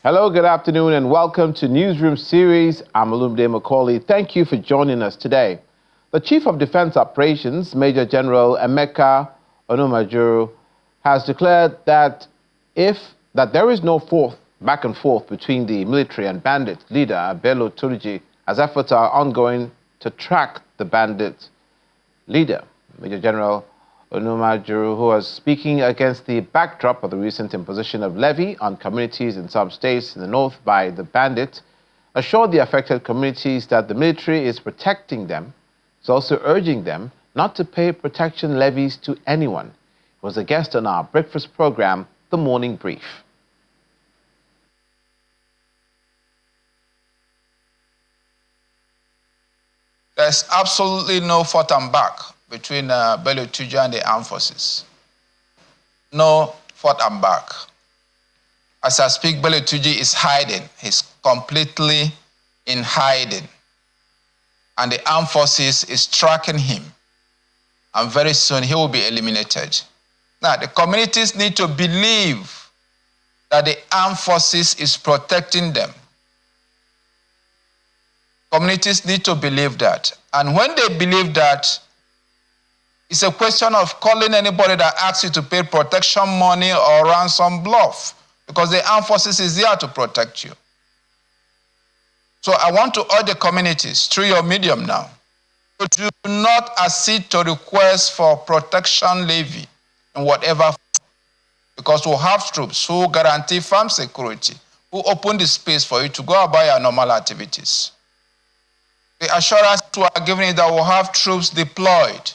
Hello, good afternoon, and welcome to Newsroom series. I'm Olumide Macaulay. Thank you for joining us today. The Chief of Defense Operations, Major General Emeka Onumajuru, has declared that there is no back and forth between the military and bandit leader Abiodun, as efforts are ongoing to track the bandit leader. Major General Onumajuru, who was speaking against the backdrop of the recent imposition of levy on communities in some states in the north by the bandit, assured the affected communities that the military is protecting them. He's also urging them not to pay protection levies to anyone. He was a guest on our breakfast program, The Morning Brief. There's absolutely no forth and back between Bello Tuju and the armed forces. No forth and back. As I speak, Bello Tuju is hiding. He's completely in hiding. And the armed forces is tracking him. And very soon he will be eliminated. Now, the communities need to believe that the armed forces is protecting them. Communities need to believe that. And when they believe that, it's a question of calling anybody that asks you to pay protection money or ransom bluff, because the armed forces is there to protect you. So I want to urge the communities through your medium now to do not accede to requests for protection levy in whatever form, because we have troops who guarantee farm security, who open the space for you to go about your normal activities. The assurance we are giving is that we'll have troops deployed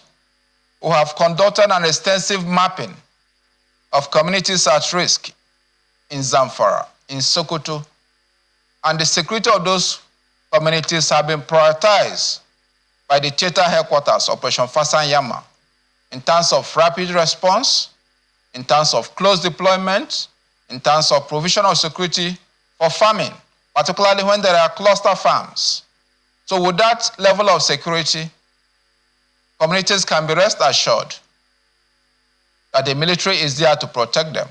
who have conducted an extensive mapping of communities at risk in Zamfara, in Sokoto, and the security of those communities have been prioritized by the theater headquarters, Operation Fasan Yama, in terms of rapid response, in terms of close deployment, in terms of provision of security for farming, particularly when there are cluster farms. So with that level of security, communities can be rest assured that the military is there to protect them.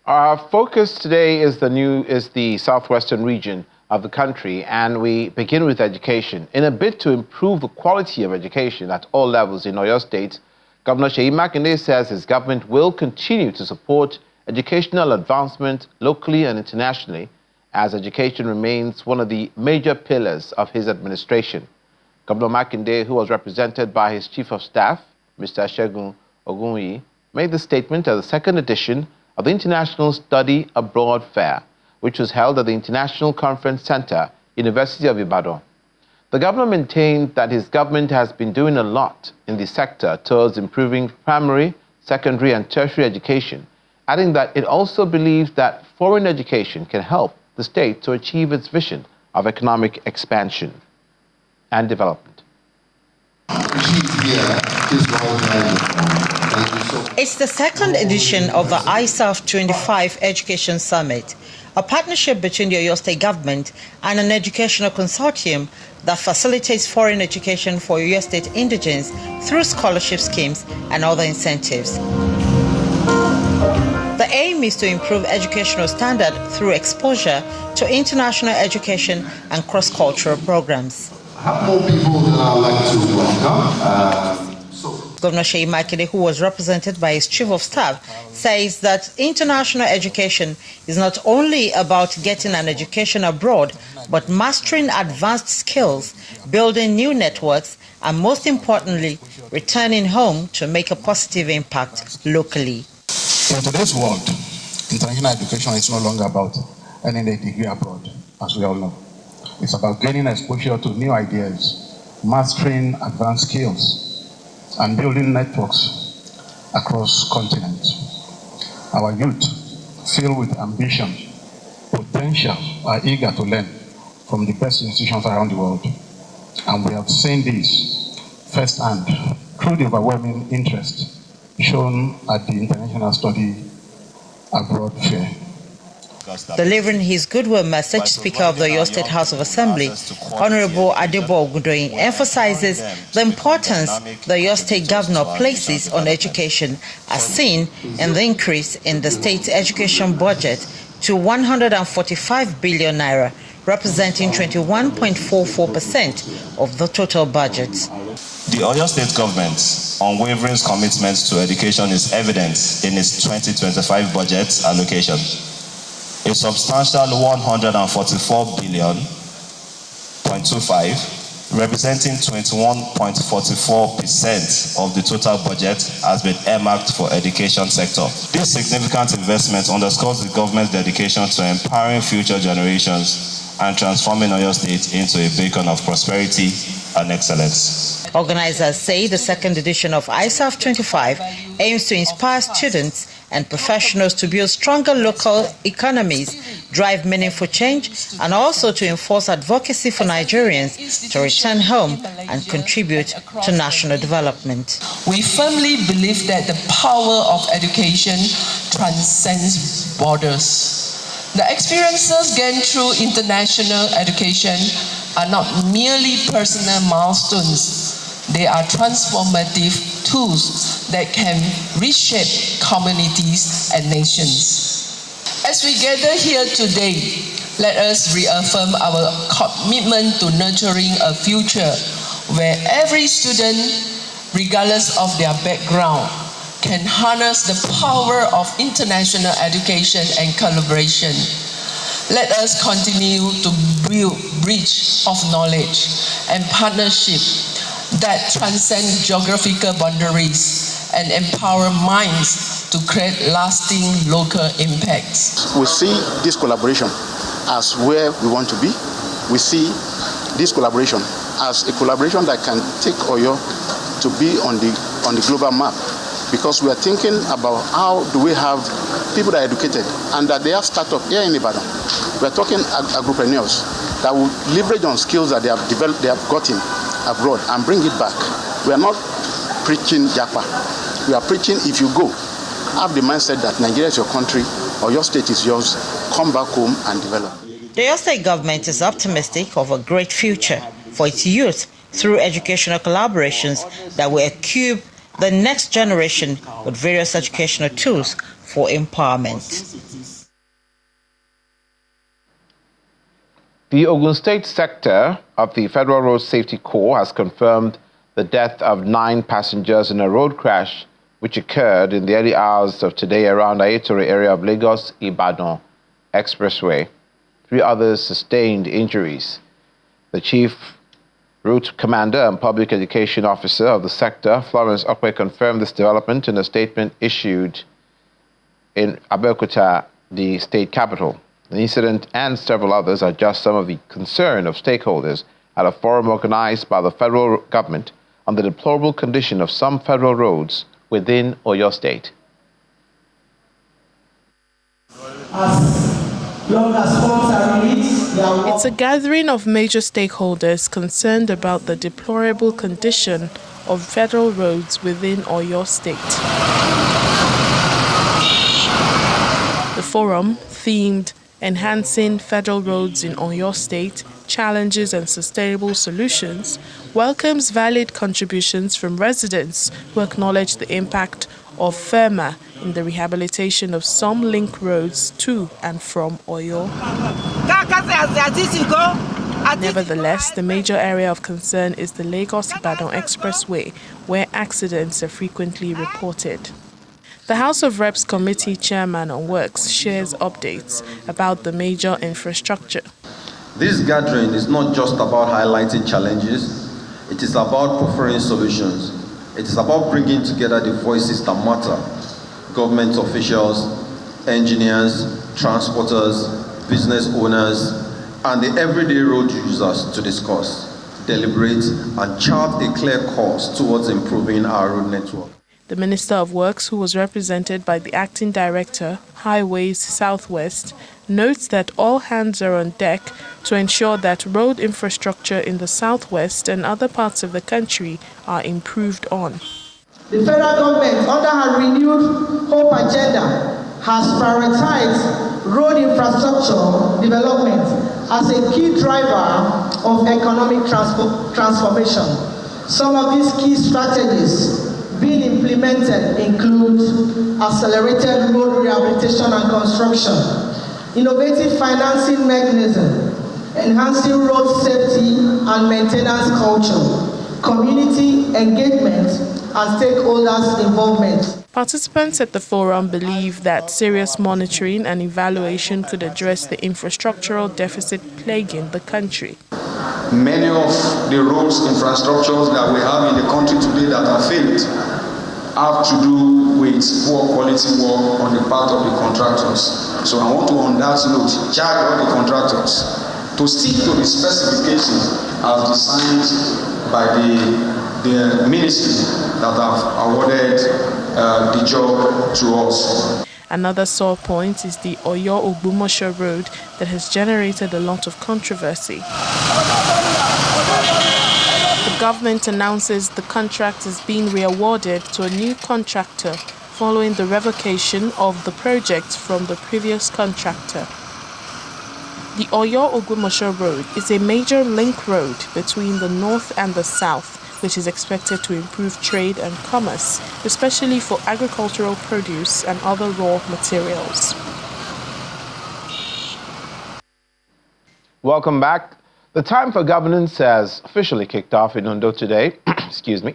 Our focus today is the southwestern region of the country, and we begin with education. In a bid to improve the quality of education at all levels in Oyo State, Governor Seyi Makinde says his government will continue to support educational advancement locally and internationally, as education remains one of the major pillars of his administration. Governor Makinde, who was represented by his Chief of Staff, Mr. Segun Ogunyi, made the statement at the second edition of the International Study Abroad Fair, which was held at the International Conference Center, University of Ibadan. The governor maintained that his government has been doing a lot in the sector towards improving primary, secondary, and tertiary education, adding that it also believes that foreign education can help the state to achieve its vision of economic expansion and development. It's the second edition of the ISAF 25 Education Summit, a partnership between the Oyo State government and an educational consortium that facilitates foreign education for Oyo State indigents through scholarship schemes and other incentives. The aim is to improve educational standard through exposure to international education and cross-cultural programs. I have more people that I would like to welcome. Governor Seyi Makinde, who was represented by his Chief of Staff, says that international education is not only about getting an education abroad, but mastering advanced skills, building new networks, and most importantly, returning home to make a positive impact locally. In today's world, international education is no longer about earning a degree abroad, as we all know. It's about gaining exposure to new ideas, mastering advanced skills, and building networks across continents. Our youth, filled with ambition, potential, are eager to learn from the best institutions around the world. And we have seen this firsthand through the overwhelming interest shown at the International Study Abroad Fair. Delivering his goodwill message, Speaker of the Oyo State House of Assembly, Honorable Ogun emphasizes the importance the Oyo State Governor places on education, as seen in the increase in the state's education budget to 145 billion naira, representing 21.44% of the total budget. The Oyo State government's unwavering commitment to education is evident in its 2025 budget allocation. A substantial 144 billion, 0.25, representing 21.44% of the total budget has been earmarked for education sector. This significant investment underscores the government's dedication to empowering future generations and transforming Oyo State into a beacon of prosperity and excellence. Organizers say the second edition of ISAF 25 aims to inspire students and professionals to build stronger local economies, drive meaningful change, and also to enforce advocacy for Nigerians to return home and contribute to national development. We firmly believe that the power of education transcends borders. The experiences gained through international education are not merely personal milestones. They are transformative tools that can reshape communities and nations. As we gather here today, let us reaffirm our commitment to nurturing a future where every student, regardless of their background, can harness the power of international education and collaboration. Let us continue to build bridge of knowledge and partnership that transcend geographical boundaries and empower minds to create lasting local impacts. We see this collaboration as where we want to be. We see this collaboration as a collaboration that can take Oyo to be on the global map, because we are thinking about how do we have people that are educated and that they have startup here in Ibadan. We are talking agripreneurs that will leverage on skills that they have developed, they have gotten abroad and bring it back. We are not preaching Japa. We are preaching, if you go, have the mindset that Nigeria is your country or your state is yours, come back home and develop. The Oyo State government is optimistic of a great future for its youth through educational collaborations that will equip the next generation with various educational tools for empowerment. The Ogun State sector of the Federal Road Safety Corps has confirmed the death of 9 passengers in a road crash which occurred in the early hours of today around the Ayetoro area of Lagos-Ibadan Expressway. 3 others sustained injuries. The Chief Route Commander and Public Education Officer of the sector, Florence Okwe, confirmed this development in a statement issued in Abiodun, the state capital. The incident and several others are just some of the concern of stakeholders at a forum organized by the federal government on the deplorable condition of some federal roads within Oyo State. It's a gathering of major stakeholders concerned about the deplorable condition of federal roads within Oyo State. The forum, themed Enhancing Federal Roads in Oyo State, Challenges and Sustainable Solutions, welcomes valid contributions from residents who acknowledge the impact of FEMA in the rehabilitation of some link roads to and from Oyo. Nevertheless, the major area of concern is the Lagos-Ibadan Expressway, where accidents are frequently reported. The House of Reps Committee Chairman on Works shares updates about the major infrastructure. This gathering is not just about highlighting challenges, it is about proffering solutions. It is about bringing together the voices that matter: government officials, engineers, transporters, business owners, and the everyday road users to discuss, deliberate, and chart a clear course towards improving our road network. The Minister of Works, who was represented by the Acting Director, Highways Southwest, notes that all hands are on deck to ensure that road infrastructure in the Southwest and other parts of the country are improved on. The federal government, under her renewed Hope agenda, has prioritized road infrastructure development as a key driver of economic transformation. Some of these key strategies being implemented include accelerated road rehabilitation and construction, innovative financing mechanism, enhancing road safety and maintenance culture, community engagement, and stakeholders' involvement. Participants at the forum believe that serious monitoring and evaluation could address the infrastructural deficit plaguing the country. Many of the roads infrastructures that we have in the country today that are failed have to do with poor quality work on the part of the contractors. So I want to, on that note, charge all the contractors to stick to the specifications as designed by the ministry that have awarded the job to us. Another sore point is the Oyo-Ogbomosho road that has generated a lot of controversy. The government announces the contract is being re-awarded to a new contractor following the revocation of the project from the previous contractor. The Oyo-Ogbomosho road is a major link road between the north and the south, which is expected to improve trade and commerce, especially for agricultural produce and other raw materials. Welcome back. The time for governance has officially kicked off in Ondo today, excuse me.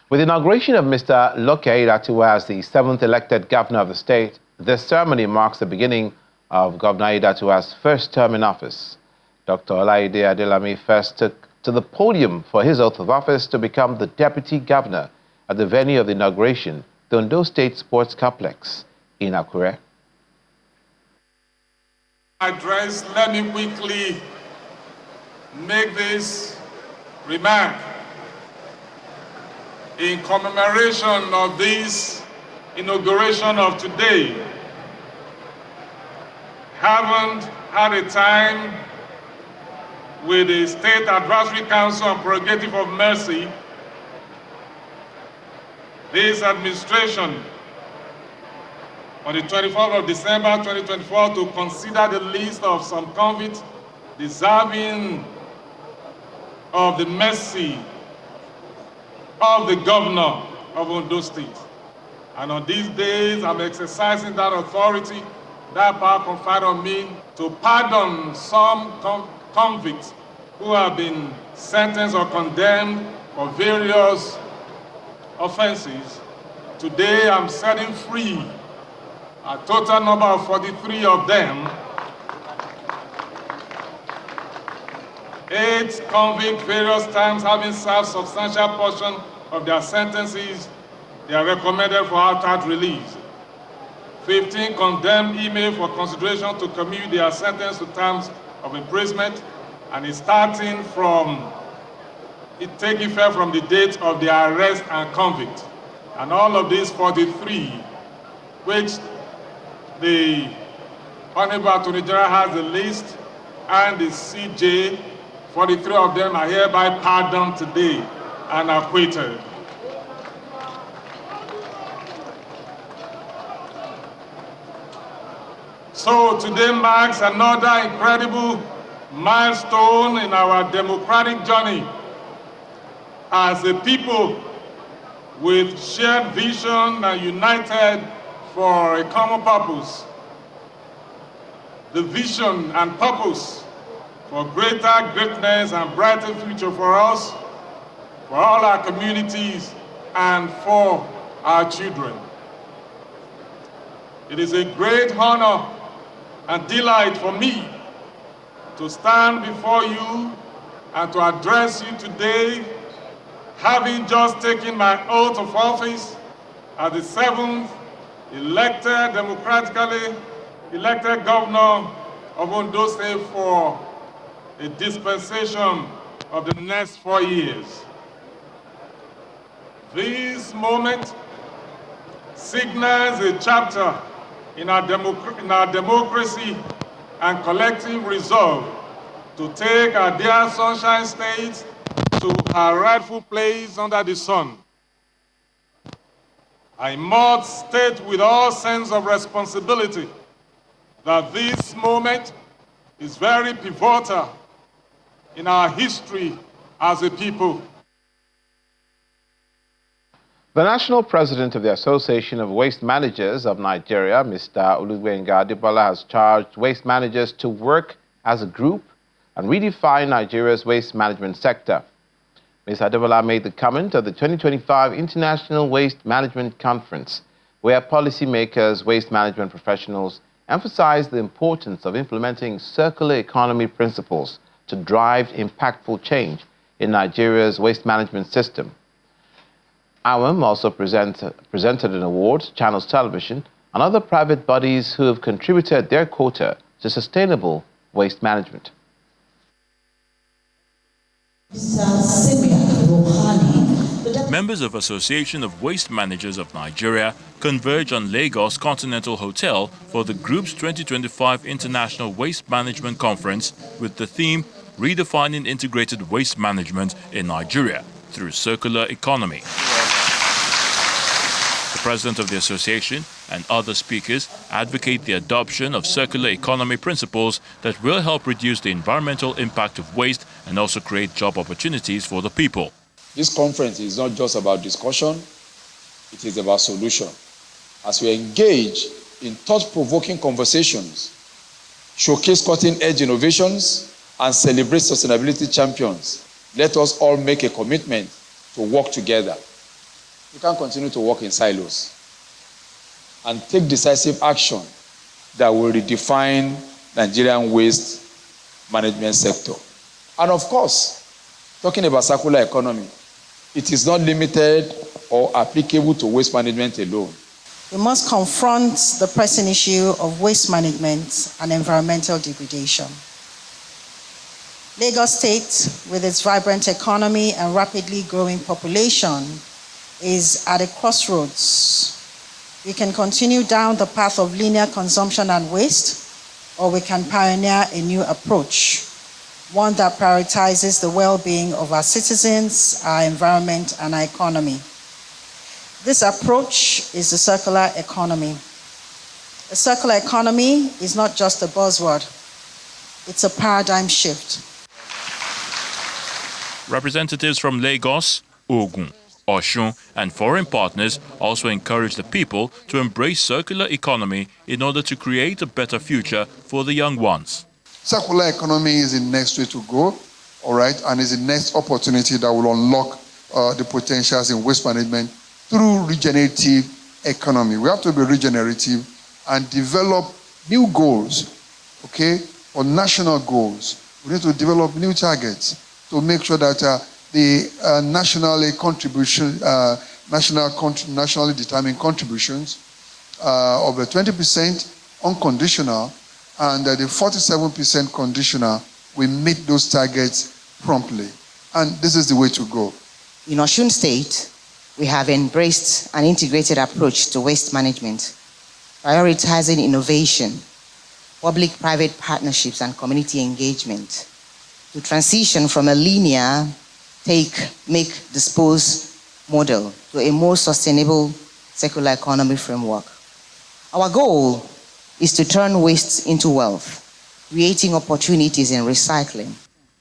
With the inauguration of Mr. Loke Aiyedatiwa as the 7th elected governor of the state, this ceremony marks the beginning of Governor Aiyedatiwa's first term in office. Dr. Olaide Adelami first took to the podium for his oath of office to become the deputy governor at the venue of the inauguration, the Ondo State Sports Complex in Akure. Address, let me quickly make this remark in commemoration of this inauguration of today. Haven't had a time with the State Advisory Council on Prerogative of Mercy. This administration, on the 24th of December 2024, to consider the list of some convicts deserving of the mercy of the governor of Ondo State. And on these days, I'm exercising that authority, that power conferred on me, to pardon some convicts who have been sentenced or condemned for various offenses. Today, I'm setting free a total number of 43 of them. 8 convicts, various times having served substantial portion of their sentences, they are recommended for outright release. 15 condemned email for consideration to commute their sentence to terms of imprisonment, and it's starting from, it take effect from the date of their arrest and convict. And all of these 43, which the Honorable Attorney General has the list, and the CJ, 43 of them are hereby pardoned today and acquitted. So today marks another incredible milestone in our democratic journey as a people with shared vision and united for a common purpose. The vision and purpose for greater greatness and brighter future for us, for all our communities, and for our children. It is a great honor and delight for me to stand before you and to address you today, having just taken my oath of office as the 7th elected, democratically elected governor of Ondo State for a dispensation of the next 4 years. This moment signals a chapter in our democracy and collective resolve to take our dear Sunshine State to our rightful place under the sun. I must state with all sense of responsibility that this moment is very pivotal in our history as a people. The national president of the Association of Waste Managers of Nigeria, Mr. Oluwasegun Adebola, has charged waste managers to work as a group and redefine Nigeria's waste management sector. Ms. Adebola made the comment at the 2025 International Waste Management Conference, where policymakers, waste management professionals emphasized the importance of implementing circular economy principles to drive impactful change in Nigeria's waste management system. AWAM also presented an award to Channels Television and other private bodies who have contributed their quota to sustainable waste management. Members of Association of Waste Managers of Nigeria converge on Lagos Continental Hotel for the group's 2025 International Waste Management Conference with the theme Redefining Integrated Waste Management in Nigeria through Circular Economy. The president of the association and other speakers advocate the adoption of circular economy principles that will help reduce the environmental impact of waste and also create job opportunities for the people. This conference is not just about discussion, it is about solution. As we engage in thought-provoking conversations, showcase cutting-edge innovations, and celebrate sustainability champions, let us all make a commitment to work together. We can't continue to work in silos and take decisive action that will redefine Nigerian waste management sector. And of course, talking about circular economy, it is not limited or applicable to waste management alone. We must confront the pressing issue of waste management and environmental degradation. Lagos State, with its vibrant economy and rapidly growing population, is at a crossroads. We can continue down the path of linear consumption and waste, or we can pioneer a new approach, one that prioritizes the well-being of our citizens, our environment, and our economy. This approach is the circular economy. A circular economy is not just a buzzword, it's a paradigm shift. Representatives from Lagos, Ogun, Osun, and foreign partners also encourage the people to embrace circular economy in order to create a better future for the young ones. Circular economy is the next way to go, all right, and is the next opportunity that will unlock the potentials in waste management through regenerative economy. We have to be regenerative and develop new goals, okay, or national goals. We need to develop new targets to make sure that the nationally determined contributions of the 20% unconditional and the 47% conditional, we meet those targets promptly. And this is the way to go. In Osun State, we have embraced an integrated approach to waste management, prioritizing innovation, public-private partnerships, and community engagement to transition from a linear take, make, dispose model to a more sustainable circular economy framework. Our goal is to turn waste into wealth, creating opportunities in recycling.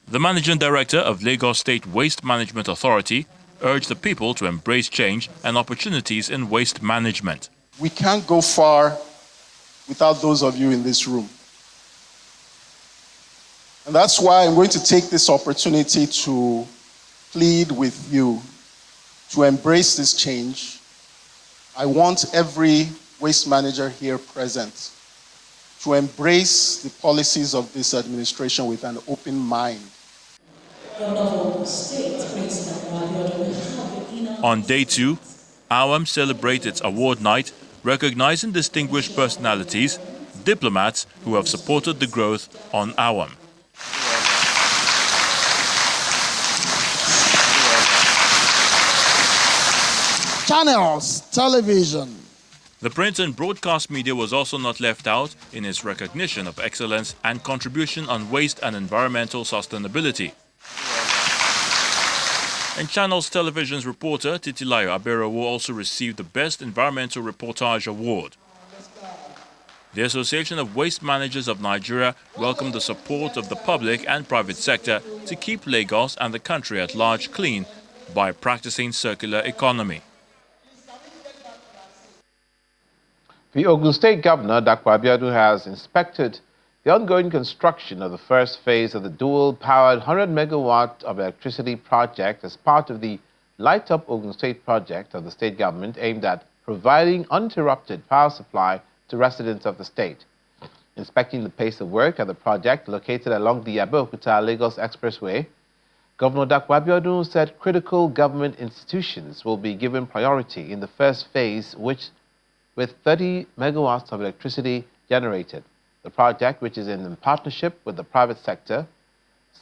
The managing director of Lagos State Waste Management Authority urged the people to embrace change and opportunities in waste management. We can't go far without those of you in this room. And that's why I'm going to take this opportunity to plead with you to embrace this change. I want every waste manager here present to embrace the policies of this administration with an open mind. On day 2, AWAM celebrates its award night, recognizing distinguished personalities, diplomats who have supported the growth on AWAM. Channels Television. The print and broadcast media was also not left out in its recognition of excellence and contribution on waste and environmental sustainability. And Channels Television's reporter Titilayo Abiodun also received the Best Environmental Reportage Award. The Association of Waste Managers of Nigeria welcomed the support of the public and private sector to keep Lagos and the country at large clean by practicing circular economy. The Ogun State Governor, Dr. Abiodun, has inspected the ongoing construction of the first phase of the dual-powered 100-megawatt of electricity project as part of the Light Up Ogun State project of the state government aimed at providing uninterrupted power supply to residents of the state. Inspecting the pace of work at the project located along the Abiodun-Lagos Expressway, Governor Dr. Abiodun said critical government institutions will be given priority in the first phase, with 30 megawatts of electricity generated. The project, which is in partnership with the private sector,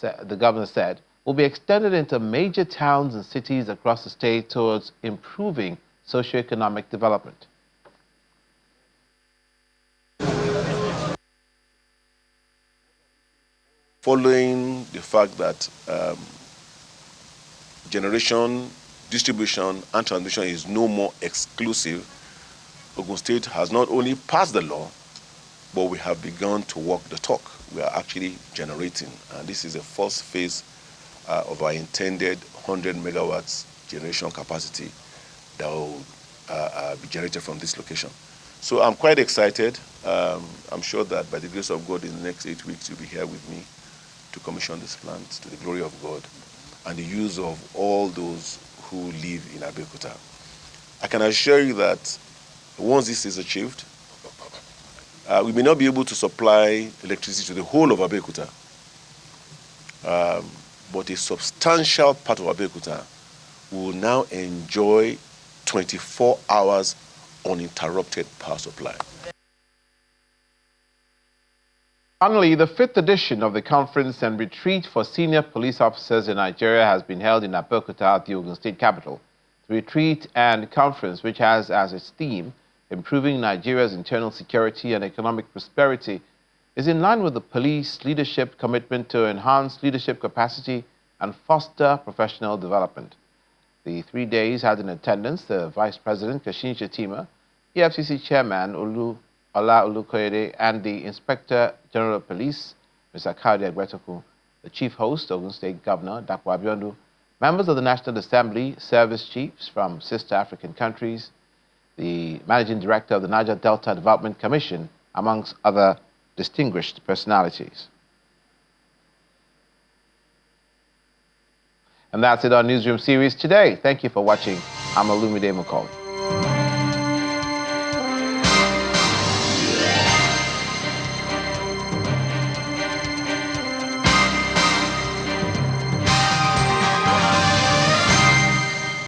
the governor said, will be extended into major towns and cities across the state towards improving socio-economic development. Following the fact that generation, distribution, and transmission is no more exclusive, Ogun State has not only passed the law, but we have begun to walk the talk. We are actually generating, and this is the first phase of our intended 100 megawatts generation capacity that will be generated from this location. So I'm quite excited. I'm sure that by the grace of God, in the next 8 weeks, you'll be here with me to commission this plant to the glory of God and the use of all those who live in Abeokuta. I can assure you that once this is achieved, we may not be able to supply electricity to the whole of Abeokuta, but a substantial part of Abeokuta will now enjoy 24 hours uninterrupted power supply. Finally, the 5th edition of the Conference and Retreat for Senior Police Officers in Nigeria has been held in Abeokuta, the Ogun State capital. The retreat and conference, which has as its theme improving Nigeria's internal security and economic prosperity, is in line with the police leadership commitment to enhance leadership capacity and foster professional development. The 3 days had in attendance the Vice President, Kashin Shetima, EFCC Chairman, Ola Olukoyede, and the Inspector General of Police, Mr. Kade Agbetoku, the Chief Host, Ogun State Governor, Dr. Abiodun, members of the National Assembly, service chiefs from sister African countries, the Managing Director of the Niger Delta Development Commission, amongst other distinguished personalities. And that's it on Newsroom series today. Thank you for watching. I'm Olumide Mukol.